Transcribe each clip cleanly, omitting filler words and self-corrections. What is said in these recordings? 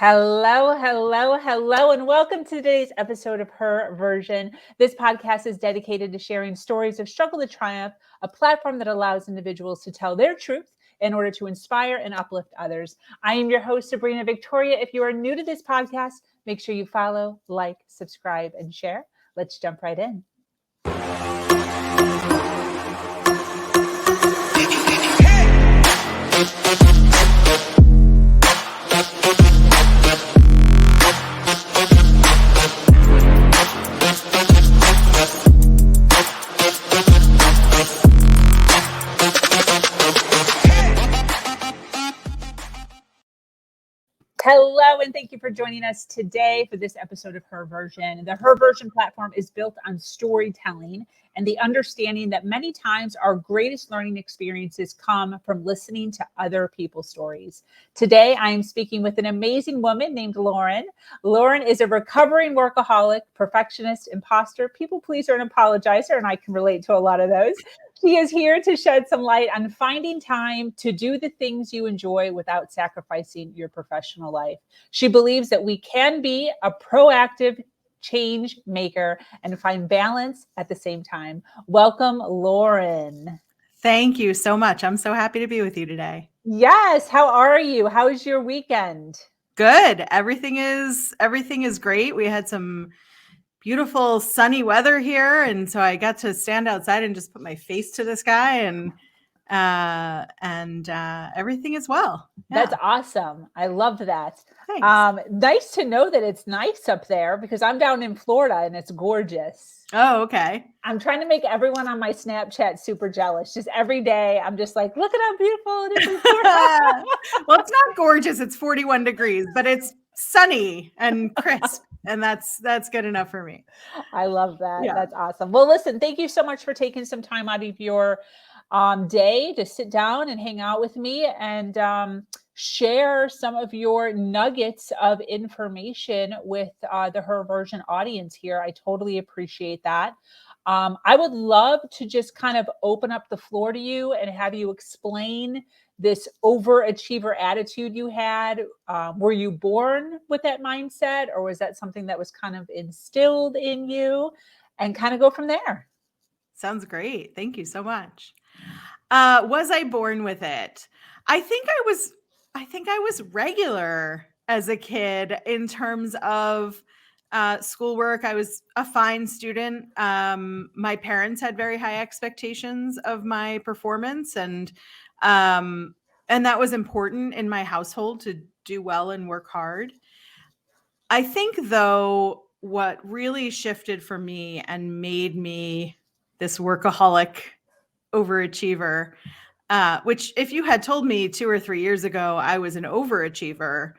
Hello, hello, hello, and welcome to today's episode of Her Version. This podcast is dedicated to sharing stories of struggle to triumph, a platform that allows individuals to tell their truth in order to inspire and uplift others. I am your host, Sabrina Victoria. If you are new to this podcast, make sure you follow, like, subscribe, and share. Let's jump right in. Hello, and thank you for joining us today for this episode of Her Version. The Her Version platform is built on storytelling and the understanding that many times our greatest learning experiences come from listening to other people's stories. Today, I am speaking with an amazing woman named Lauren. Lauren is a recovering workaholic, perfectionist, imposter, people pleaser, and apologizer, and I can relate to a lot of those. She is here to shed some light on finding time to do the things you enjoy without sacrificing your professional life. She believes that we can be a proactive change maker and find balance at the same time. Welcome, Lauren. Thank you so much. I'm so happy to be with you today. Yes. How are you? How was your weekend? Good. Everything is great. We had some beautiful sunny weather here, and so I got to stand outside and just put my face to the sky, and everything is well. Yeah. That's awesome. I love that. Thanks. Nice to know that it's nice up there because I'm down in Florida and it's gorgeous. Oh, okay. I'm trying to make everyone on my Snapchat super jealous. Just every day, I'm just like, look at how beautiful it is in Florida. Well, it's not gorgeous. It's 41 degrees, but it's sunny and crisp. And that's good enough for me. I love that. Yeah. That's awesome. Well, listen, thank you so much for taking some time out of your day to sit down and hang out with me and share some of your nuggets of information with the Her Version audience here. I totally appreciate that. I would love to just kind of open up the floor to you and have you explain this overachiever attitude you had. Were you born with that mindset, or was that something that was kind of instilled in you? And kind of go from there. Sounds great. Thank you so much. Was I born with it? I think I was regular as a kid in terms of schoolwork. I was a fine student. My parents had very high expectations of my performance, and that was important in my household to do well and work hard. I think, though, what really shifted for me and made me this workaholic overachiever, which if you had told me 2 or 3 years ago I was an overachiever,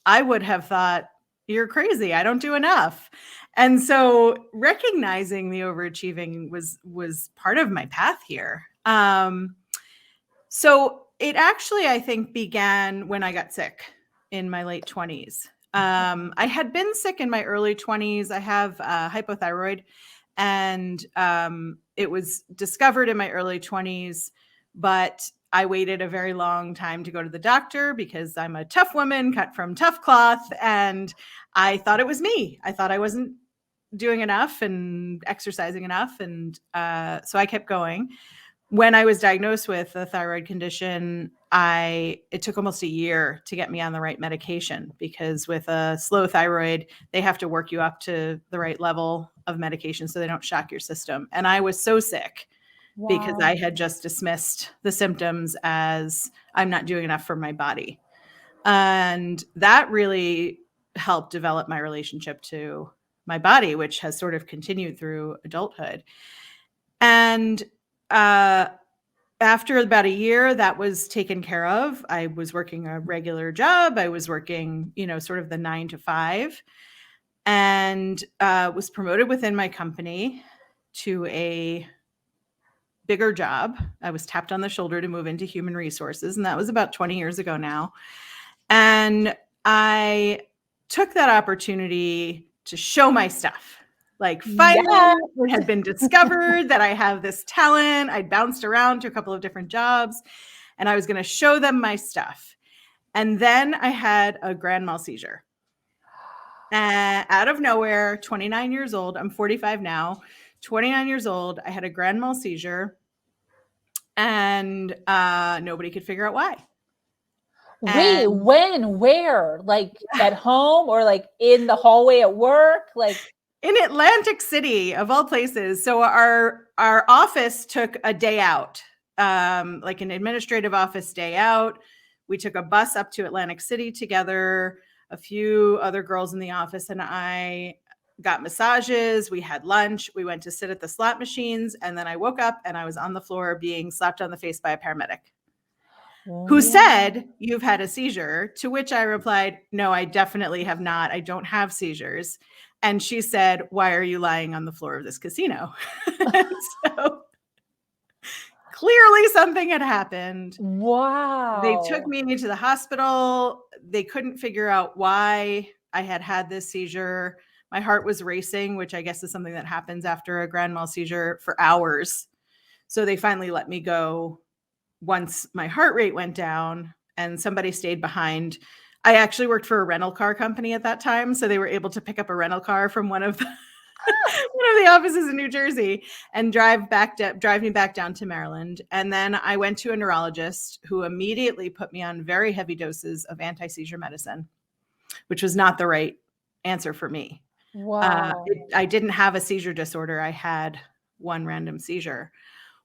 I would have thought, you're crazy. I don't do enough. And so recognizing the overachieving was part of my path here. So it actually, I think, began when I got sick in my late 20s. I had been sick in my early 20s. I have hypothyroid, and it was discovered in my early 20s, but I waited a very long time to go to the doctor because I'm a tough woman cut from tough cloth, and I thought it was me. I thought I wasn't doing enough and exercising enough, and so I kept going. When I was diagnosed with a thyroid condition, it took almost a year to get me on the right medication, because with a slow thyroid, they have to work you up to the right level of medication so they don't shock your system. And I was so sick because I had just dismissed the symptoms as I'm not doing enough for my body. And that really helped develop my relationship to my body, which has sort of continued through adulthood. And after about a year, that was taken care of. I was working a regular job. I was working, sort of the 9 to 5, and was promoted within my company to a bigger job. I was tapped on the shoulder to move into human resources, and that was about 20 years ago now. And I took that opportunity to show my stuff. Like, finally, it had been discovered that I have this talent. I'd bounced around to a couple of different jobs, and I was going to show them my stuff. And then I had a grand mal seizure. Out of nowhere, 29 years old. I'm 45 now. 29 years old. I had a grand mal seizure, and nobody could figure out why. Wait, And when, where? Like at home or like in the hallway at work? Like in Atlantic City, of all places. So our office took a day out, like an administrative office day out. We took a bus up to Atlantic City together. A few other girls in the office and I got massages. We had lunch. We went to sit at the slot machines. And then I woke up and I was on the floor being slapped on the face by a paramedic who said, "You've had a seizure," to which I replied, "No, I definitely have not. I don't have seizures." And she said, "Why are you lying on the floor of this casino?" So clearly something had happened. wow. They took me to the hospital. They couldn't figure out why I had this seizure. My heart was racing, which I guess is something that happens after a grand mal seizure, for hours. So they finally let me go once my heart rate went down, and somebody stayed behind. I actually worked for a rental car company at that time, so they were able to pick up a rental car from one of the offices in New Jersey and drive me back down to Maryland. And then I went to a neurologist who immediately put me on very heavy doses of anti-seizure medicine, which was not the right answer for me. Wow. I didn't have a seizure disorder. I had one random seizure.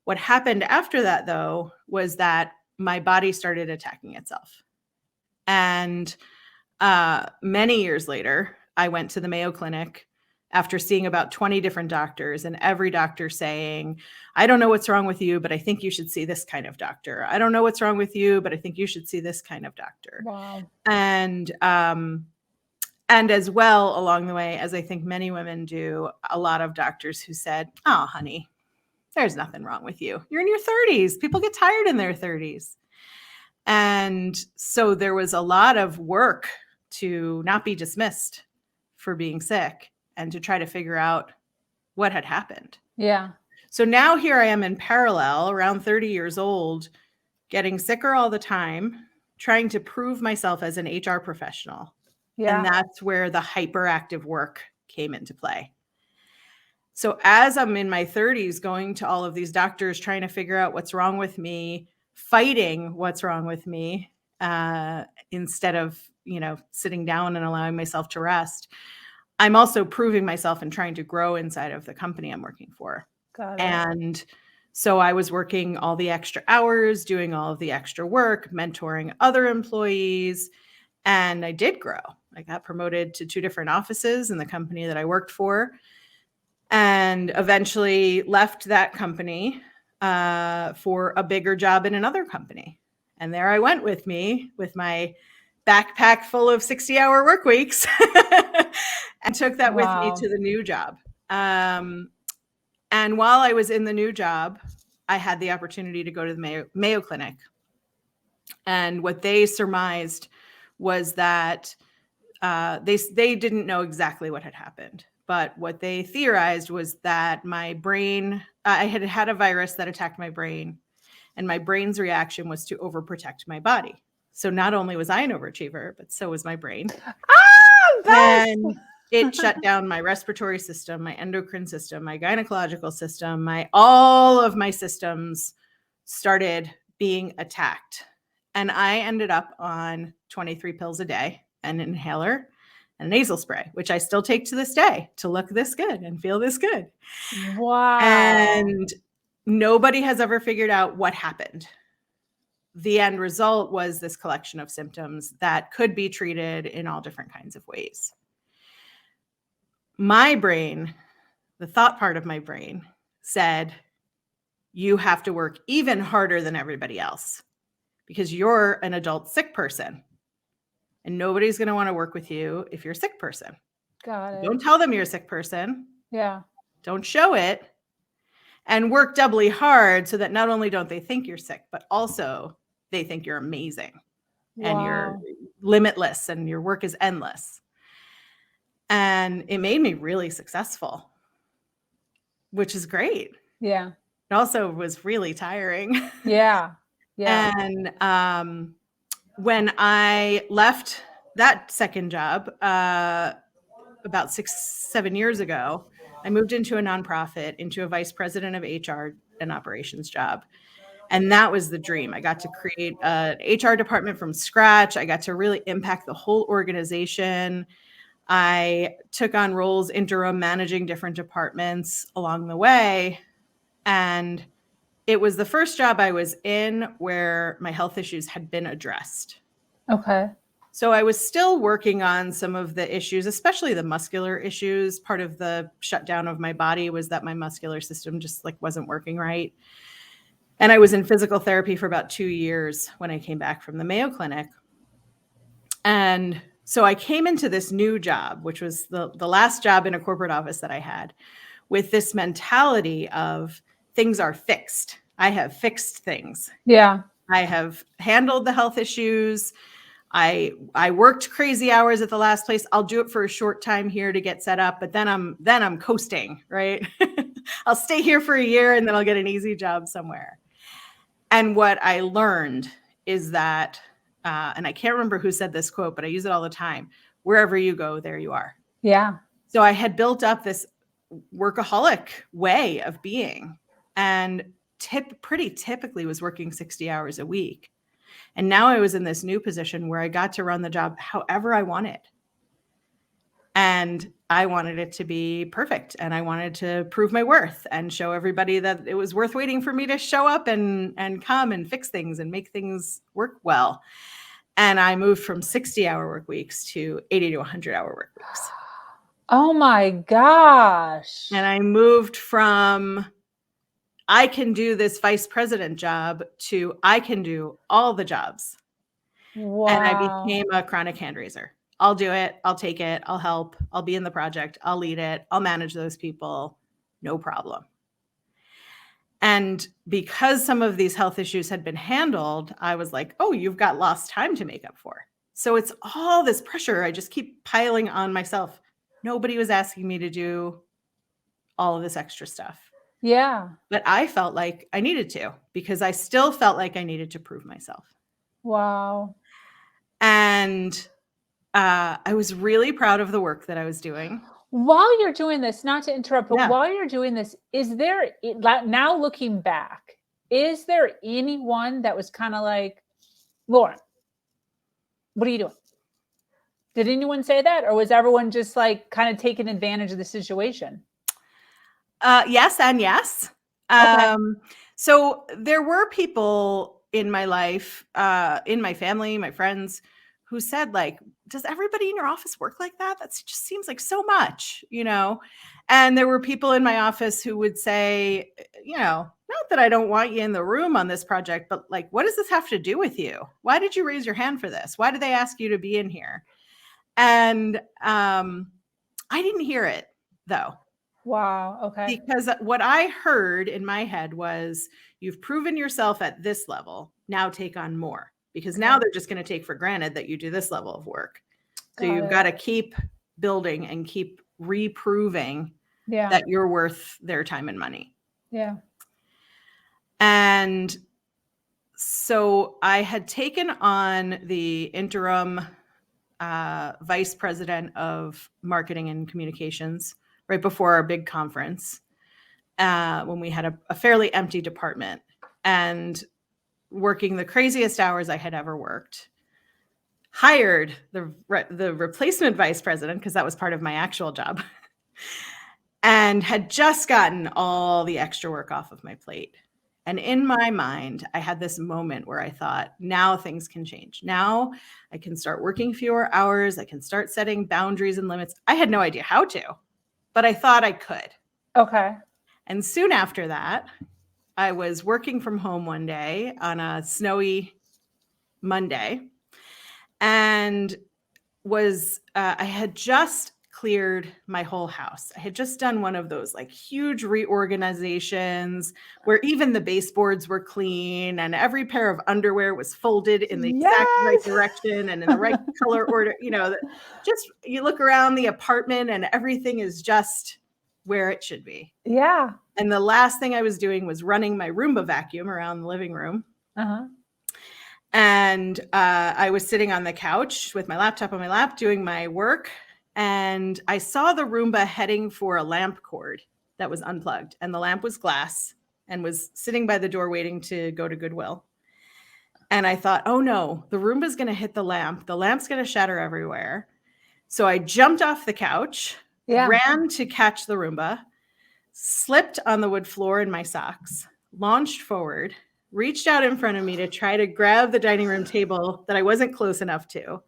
What happened after that, though, was that my body started attacking itself. And many years later, I went to the Mayo Clinic after seeing about 20 different doctors, and every doctor saying, "I don't know what's wrong with you, but I think you should see this kind of doctor. I don't know what's wrong with you, but I think you should see this kind of doctor." Wow. And as well, along the way, as I think many women do, a lot of doctors who said, "Oh, honey, there's nothing wrong with you. You're in your 30s. People get tired in their 30s." And so there was a lot of work to not be dismissed for being sick and to try to figure out what had happened. Yeah. So now here I am in parallel, around 30 years old, getting sicker all the time, trying to prove myself as an HR professional. Yeah. And that's where the hyperactive work came into play. So as I'm in my 30s, going to all of these doctors, trying to figure out what's wrong with me, fighting what's wrong with me, instead of, sitting down and allowing myself to rest, I'm also proving myself and trying to grow inside of the company I'm working for. Got it. And so I was working all the extra hours, doing all of the extra work, mentoring other employees, and I did grow. I got promoted to 2 different offices in the company that I worked for, and eventually left that company for a bigger job in another company. And there I went with my backpack full of 60-hour work weeks and took that with me to the new job. And while I was in the new job, I had the opportunity to go to the Mayo Clinic. And what they surmised was that they didn't know exactly what had happened. But what they theorized was that my brain, I had a virus that attacked my brain, and my brain's reaction was to overprotect my body. So not only was I an overachiever, but so was my brain. And it shut down my respiratory system, my endocrine system, my gynecological system, all of my systems started being attacked. And I ended up on 23 pills a day, an inhaler, and nasal spray, which I still take to this day to look this good and feel this good. Wow. And nobody has ever figured out what happened. The end result was this collection of symptoms that could be treated in all different kinds of ways. My brain, the thought part of my brain, said, "You have to work even harder than everybody else because you're an adult sick person. And nobody's going to want to work with you if you're a sick person. Got it. Don't tell them you're a sick person. Yeah. Don't show it. And work doubly hard so that not only don't they think you're sick, but also they think you're amazing and you're limitless and your work is endless." And it made me really successful, which is great. Yeah. It also was really tiring. Yeah. Yeah. And when I left that second job about 6-7 years ago, I moved into a nonprofit, into a vice president of HR and operations job. And that was the dream. I got to create an HR department from scratch. I got to really impact the whole organization. I took on roles interim managing different departments along the way. And it was the first job I was in where my health issues had been addressed. Okay. So I was still working on some of the issues, especially the muscular issues. Part of the shutdown of my body was that my muscular system just like wasn't working right. And I was in physical therapy for about 2 years when I came back from the Mayo Clinic. And so I came into this new job, which was the last job in a corporate office that I had, with this mentality of things are fixed. I have fixed things. Yeah. I have handled the health issues. I worked crazy hours at the last place. I'll do it for a short time here to get set up, but then I'm coasting, right? I'll stay here for a year and then I'll get an easy job somewhere. And what I learned is that, and I can't remember who said this quote, but I use it all the time. Wherever you go, there you are. Yeah. So I had built up this workaholic way of being, and pretty typically was working 60 hours a week. And now I was in this new position where I got to run the job however I wanted. And I wanted it to be perfect. And I wanted to prove my worth and show everybody that it was worth waiting for me to show up and come and fix things and make things work well. And I moved from 60-hour work weeks to 80 to 100-hour work weeks. Oh my gosh. And I moved from I can do this vice president job to I can do all the jobs. Wow. And I became a chronic hand raiser. I'll do it. I'll take it. I'll help. I'll be in the project. I'll lead it. I'll manage those people. No problem. And because some of these health issues had been handled, I was like, oh, you've got lost time to make up for. So it's all this pressure I just keep piling on myself. Nobody was asking me to do all of this extra stuff. Yeah. But I felt like I needed to, because I still felt like I needed to prove myself. Wow. And I was really proud of the work that I was doing. While you're doing this, not to interrupt, but Yeah. while you're doing this, is there, now looking back, is there anyone that was kind of like, Lauren, what are you doing? Did anyone say that? Or was everyone just like kind of taking advantage of the situation? Yes and yes. Okay. So there were people in my life, in my family, my friends, who said, like, does everybody in your office work like that? That just seems like so much, you know? And there were people in my office who would say, you know, not that I don't want you in the room on this project, but like, what does this have to do with you? Why did you raise your hand for this? Why did they ask you to be in here? And I didn't hear it, though. Wow. Okay. Because what I heard in my head was, you've proven yourself at this level. Now take on more, because now they're just going to take for granted that you do this level of work. So you've got to keep building and keep reproving that you're worth their time and money. Yeah. And so I had taken on the interim vice president of marketing and communications right before our big conference, when we had a fairly empty department, and working the craziest hours I had ever worked. Hired the replacement vice president, because that was part of my actual job, and had just gotten all the extra work off of my plate. And in my mind, I had this moment where I thought, now things can change. Now I can start working fewer hours. I can start setting boundaries and limits. I had no idea how to, but I thought I could. Okay. And soon after that, I was working from home one day on a snowy Monday, and I had just cleared my whole house. I had just done one of those like huge reorganizations where even the baseboards were clean and every pair of underwear was folded in the exact right direction and in the right color order. You know, just you look around the apartment and everything is just where it should be. Yeah. And the last thing I was doing was running my Roomba vacuum around the living room. Uh-huh. And I was sitting on the couch with my laptop on my lap doing my work. And I saw the Roomba heading for a lamp cord that was unplugged. And the lamp was glass and was sitting by the door waiting to go to Goodwill. And I thought, oh no, the Roomba's going to hit the lamp. The lamp's going to shatter everywhere. So I jumped off the couch, ran to catch the Roomba, slipped on the wood floor in my socks, launched forward, reached out in front of me to try to grab the dining room table that I wasn't close enough to,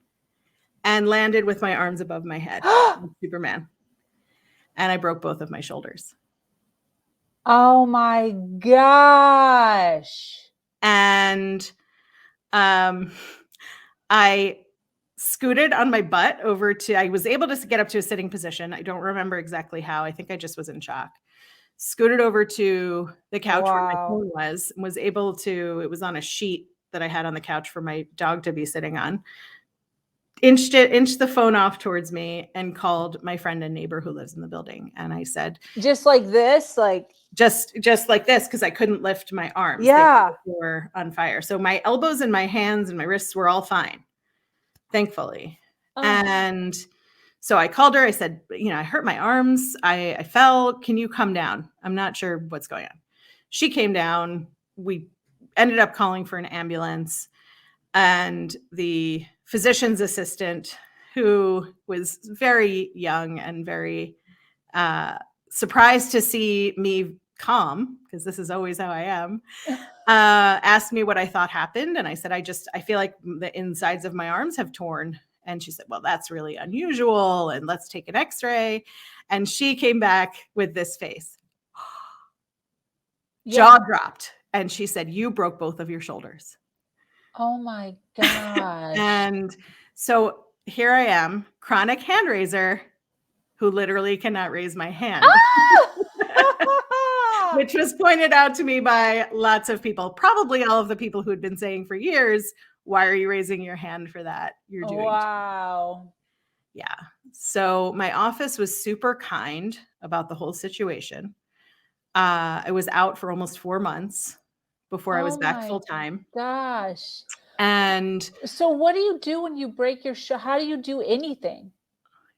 and landed with my arms above my head, like Superman. And I broke both of my shoulders. Oh my gosh. And I scooted on my butt over to, I was able to get up to a sitting position. I don't remember exactly how. I think I just was in shock. Scooted over to the couch where my phone was able to, it was on a sheet that I had on the couch for my dog to be sitting on. Inched the phone off towards me and called my friend and neighbor who lives in the building. And I said, just like this, like just like this, because I couldn't lift my arms. Yeah. They were on fire. So my elbows and my hands and my wrists were all fine, thankfully. Oh. And so I called her. I said, I hurt my arms. I fell. Can you come down? I'm not sure what's going on. She came down. We ended up calling for an ambulance. And the physician's assistant, who was very young and very surprised to see me calm, because this is always how I am, asked me what I thought happened. And I said, I feel like the insides of my arms have torn. And she said, well, that's really unusual. And let's take an x-ray. And she came back with this face. Jaw dropped. And she said, you broke both of your shoulders. Oh my gosh. And so here I am, chronic hand raiser, who literally cannot raise my hand. Which was pointed out to me by lots of people, probably all of the people who had been saying for years, why are you raising your hand for that? You're doing wow. Yeah. So my office was super kind about the whole situation. I was out for almost 4 months before I was back full time. Gosh. And so what do you do when you break your how do you do anything?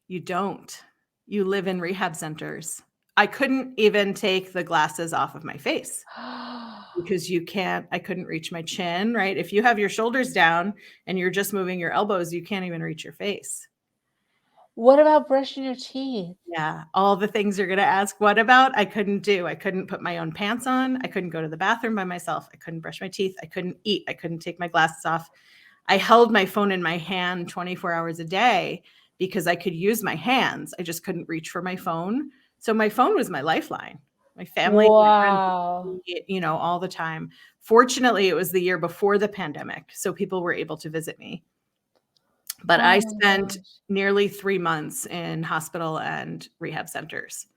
You don't. You live in rehab centers. I couldn't even take the glasses off of my face because I couldn't reach my chin, right? If you have your shoulders down and you're just moving your elbows, you can't even reach your face. What about brushing your teeth? Yeah, all the things you're going to ask, what about? I couldn't do. I couldn't put my own pants on. I couldn't go to the bathroom by myself. I couldn't brush my teeth. I couldn't eat. I couldn't take my glasses off. I held my phone in my hand 24 hours a day because I could use my hands. I just couldn't reach for my phone. So my phone was my lifeline. My family, my friends, all the time. Fortunately, it was the year before the pandemic, so people were able to visit me. But I spent nearly 3 months in hospital and rehab centers.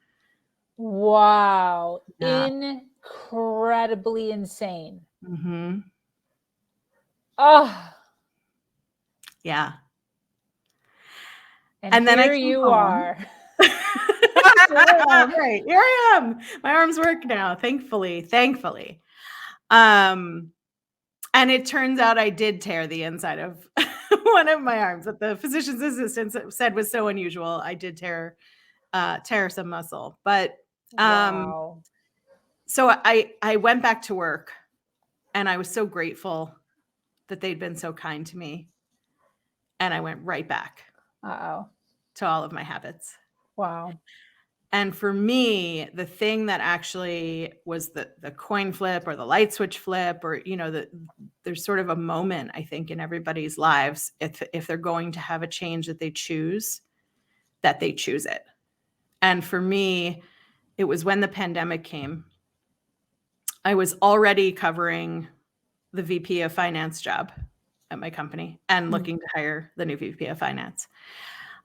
Wow. Yeah. Incredibly insane. Mm-hmm. Oh. Yeah. And then here you are. Right. Here I am. My arms work now, thankfully. And it turns out I did tear the inside of one of my arms that the physician's assistant said was so unusual. I did tear some muscle. But so I went back to work, and I was so grateful that they'd been so kind to me. And I went right back to all of my habits. Wow. And for me, the thing that actually was the coin flip or the light switch flip, or, there's sort of a moment, I think, in everybody's lives, if they're going to have a change that they choose it. And for me, it was when the pandemic came. I was already covering the VP of finance job at my company and looking to hire the new VP of finance.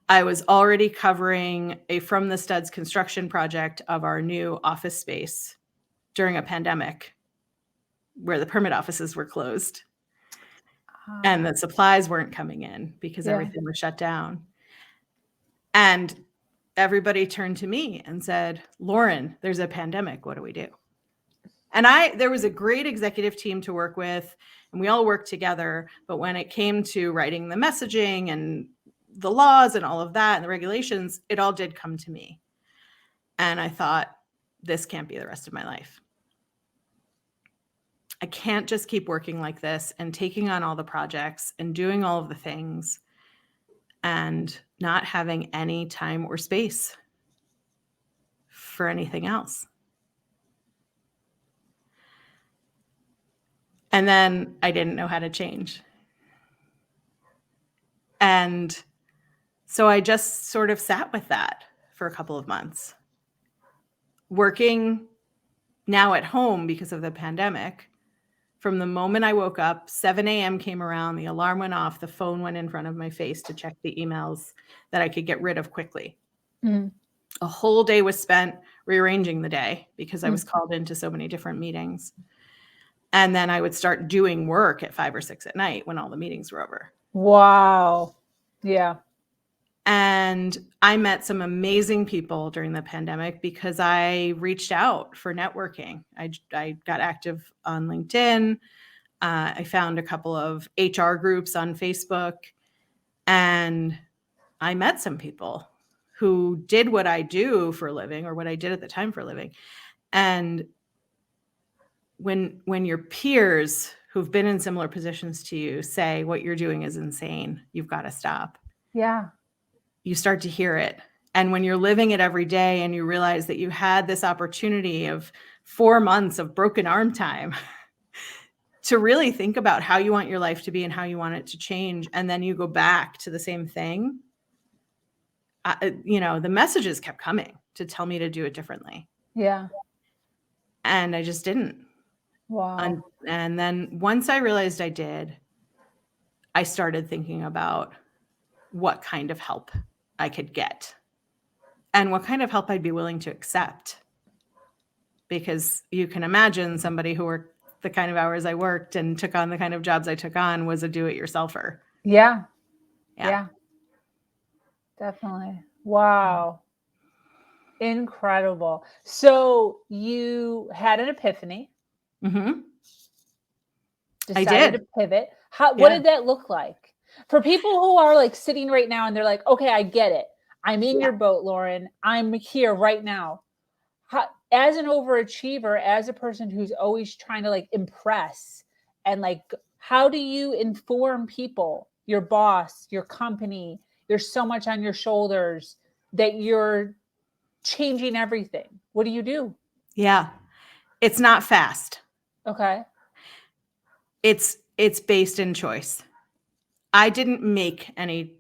I was already covering a From the Studs construction project of our new office space during a pandemic where the permit offices were closed and the supplies weren't coming in because everything was shut down. And everybody turned to me and said, Lauren, there's a pandemic. What do we do? And there was a great executive team to work with, and we all worked together. But when it came to writing the messaging and the laws and all of that and the regulations, it all did come to me. And I thought, this can't be the rest of my life. I can't just keep working like this and taking on all the projects and doing all of the things and not having any time or space for anything else. And then I didn't know how to change. And so I just sort of sat with that for a couple of months, working now at home because of the pandemic. From the moment I woke up, 7 a.m. came around, the alarm went off, the phone went in front of my face to check the emails that I could get rid of quickly. Mm. A whole day was spent rearranging the day because I was called into so many different meetings. And then I would start doing work at 5 or 6 at night when all the meetings were over. Wow. Yeah. And I met some amazing people during the pandemic because I reached out for networking. I got active on LinkedIn. I found a couple of HR groups on Facebook, and I met some people who did what I do for a living, or what I did at the time for a living. And when your peers who've been in similar positions to you say what you're doing is insane, you've got to stop. Yeah. You start to hear it. And when you're living it every day and you realize that you had this opportunity of 4 months of broken arm time to really think about how you want your life to be and how you want it to change, and then you go back to the same thing, the messages kept coming to tell me to do it differently. Yeah. And I just didn't. Wow. And then once I realized I did, I started thinking about what kind of help I could get and what kind of help I'd be willing to accept. Because you can imagine somebody who worked the kind of hours I worked and took on the kind of jobs I took on was a do-it-yourselfer. Yeah. Yeah. Yeah. Definitely. Wow. Incredible. So you had an epiphany, Mm-hmm. I decided did. to pivot. What did that look like? For people who are like sitting right now and they're like, okay, I get it. I'm in your boat, Lauren. I'm here right now. As an overachiever, as a person who's always trying to like impress, and like, how do you inform people, your boss, your company? There's so much on your shoulders that you're changing everything. What do you do? Yeah. It's not fast. Okay. It's based in choice. I didn't make any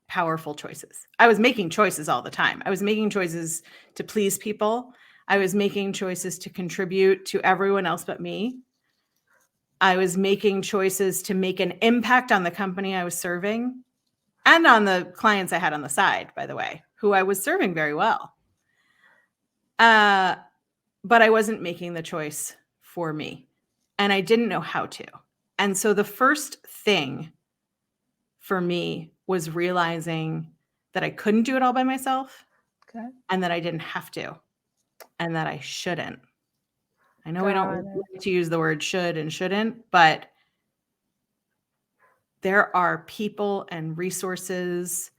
powerful choices. I was making choices all the time. I was making choices to please people. I was making choices to contribute to everyone else but me. I was making choices to make an impact on the company I was serving and on the clients I had on the side, by the way, who I was serving very well. But I wasn't making the choice for me, and I didn't know how to. And so the first thing for me was realizing that I couldn't do it all by myself. Okay. And that I didn't have to, and that I shouldn't. I know we don't like to use the word should and shouldn't, but there are people and resources,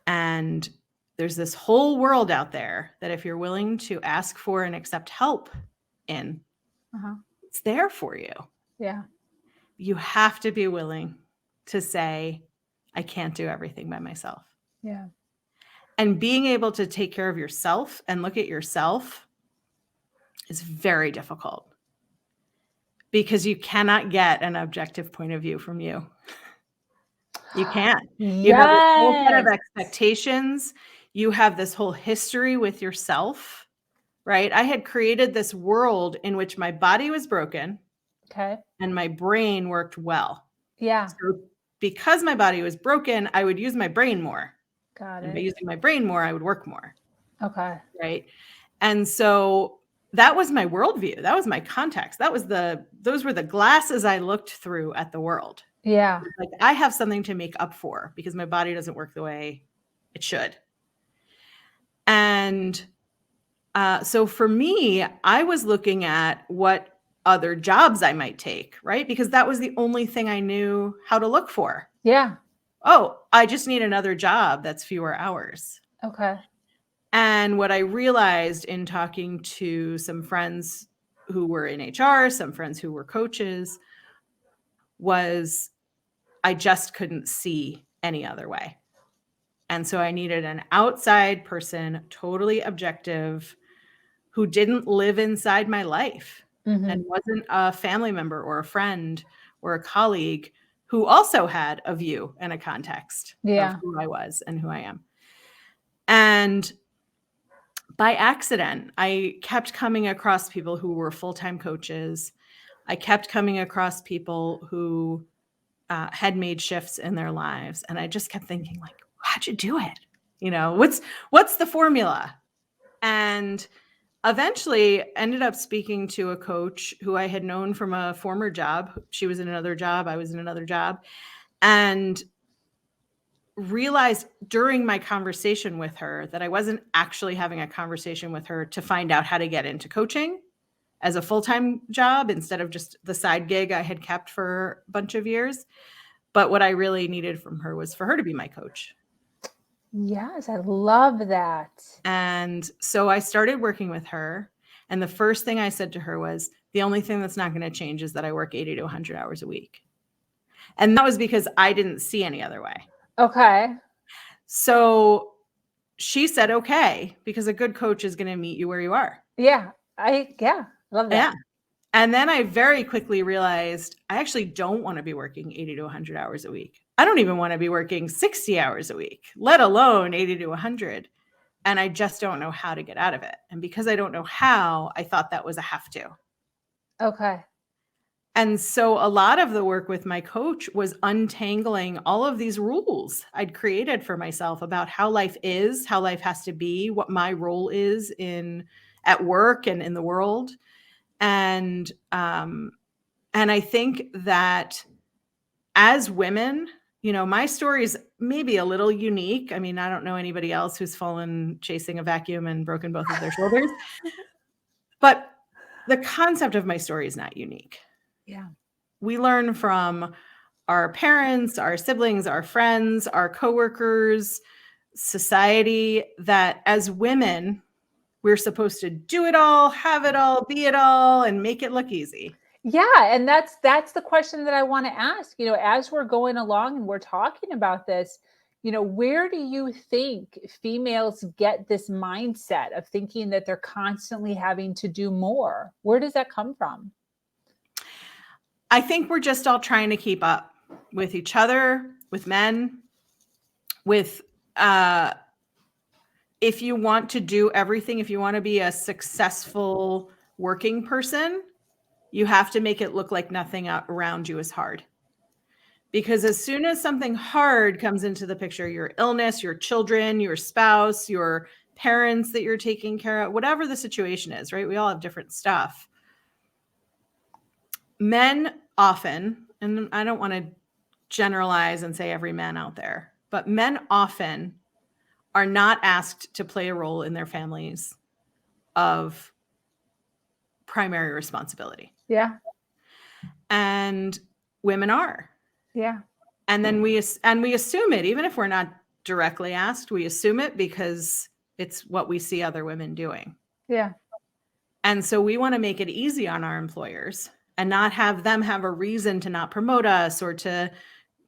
and there's this whole world out there that if you're willing to ask for and accept help in, it's there for you. Yeah. You have to be willing to say, I can't do everything by myself. Yeah. And being able to take care of yourself and look at yourself is very difficult, because you cannot get an objective point of view from you. You can't. You have this whole set of expectations. You have this whole history with yourself, right? I had created this world in which my body was broken. Okay. And my brain worked well. Yeah. So because my body was broken, I would use my brain more. Got it. And by using my brain more, I would work more. Okay. Right. And so that was my worldview. That was my context. Those were the glasses I looked through at the world. Yeah. Like, I have something to make up for because my body doesn't work the way it should. And So for me, I was looking at what other jobs I might take, right? Because that was the only thing I knew how to look for. Yeah. Oh, I just need another job that's fewer hours. Okay. And what I realized in talking to some friends who were in HR, some friends who were coaches, was I just couldn't see any other way. And so I needed an outside person, totally objective, who didn't live inside my life and wasn't a family member or a friend or a colleague who also had a view and a context of Yeah. who I was and who I am. And by accident, I kept coming across people who were full-time coaches. I kept coming across people who had made shifts in their lives. And I just kept thinking, like, how'd you do it? You know, what's the formula? And eventually ended up speaking to a coach who I had known from a former job. She was in another job. I was in another job. And realized during my conversation with her that I wasn't actually having a conversation with her to find out how to get into coaching as a full-time job instead of just the side gig I had kept for a bunch of years. But what I really needed from her was for her to be my coach. Yes, I love that. And so I started working with her. And the first thing I said to her was, the only thing that's not going to change is that I work 80 to 100 hours a week. And that was because I didn't see any other way. Okay. So she said, okay, because a good coach is going to meet you where you are. Yeah. Love that. Yeah. And then I very quickly realized I actually don't want to be working 80 to 100 hours a week. I don't even want to be working 60 hours a week, let alone 80 to 100. And I just don't know how to get out of it. And because I don't know how, I thought that was a have to. Okay. And so a lot of the work with my coach was untangling all of these rules I'd created for myself about how life is, how life has to be, what my role is at work and in the world. And I think that as women, you know, my story is maybe a little unique. I mean, I don't know anybody else who's fallen chasing a vacuum and broken both of their shoulders. But the concept of my story is not unique. Yeah. We learn from our parents, our siblings, our friends, our coworkers, society, that as women, we're supposed to do it all, have it all, be it all, and make it look easy. Yeah, and that's the question that I want to ask. You know, as we're going along and we're talking about this, you know, where do you think females get this mindset of thinking that they're constantly having to do more? Where does that come from? I think we're just all trying to keep up with each other, with men, with if you want to do everything, if you want to be a successful working person, you have to make it look like nothing around you is hard. Because as soon as something hard comes into the picture, your illness, your children, your spouse, your parents that you're taking care of, whatever the situation is, right? We all have different stuff. Men often, and I don't want to generalize and say every man out there, but men often are not asked to play a role in their families of primary responsibility. Yeah. And women are. Yeah. And then we assume it, even if we're not directly asked, we assume it because it's what we see other women doing. Yeah. And so we want to make it easy on our employers and not have them have a reason to not promote us or to,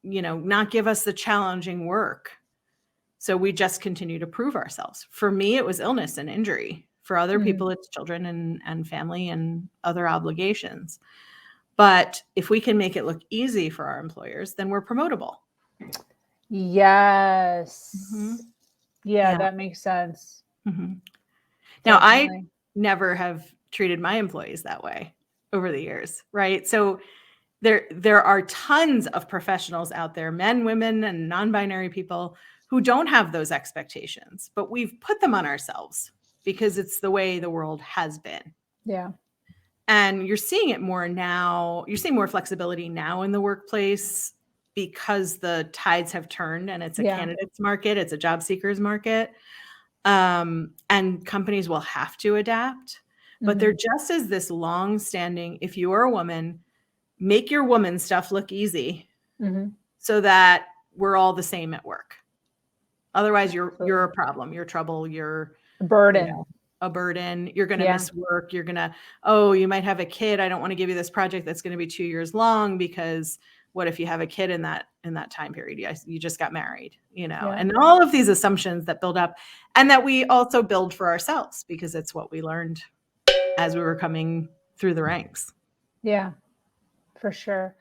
you know, not give us the challenging work. So we just continue to prove ourselves. For me, it was illness and injury. For other people, it's children and family and other obligations. But if we can make it look easy for our employers, then we're promotable. Yes. Mm-hmm. Yeah, that makes sense. Mm-hmm. Now, I never have treated my employees that way over the years, right? So there are tons of professionals out there, men, women, and non-binary people who don't have those expectations, but we've put them on ourselves because it's the way the world has been. Yeah. And you're seeing it more now. You're seeing more flexibility now in the workplace because the tides have turned and it's a candidates market. It's a job seekers market. And companies will have to adapt, but there just is this long-standing, if you are a woman, make your woman stuff look easy so that we're all the same at work. Otherwise, you're a problem, you're trouble, you're a burden. You know, a burden. You're going to miss work. You're going to, oh, you might have a kid. I don't want to give you this project that's going to be 2 years long, because what if you have a kid in that time period? You just got married, and all of these assumptions that build up, and that we also build for ourselves because it's what we learned as we were coming through the ranks. Yeah, for sure.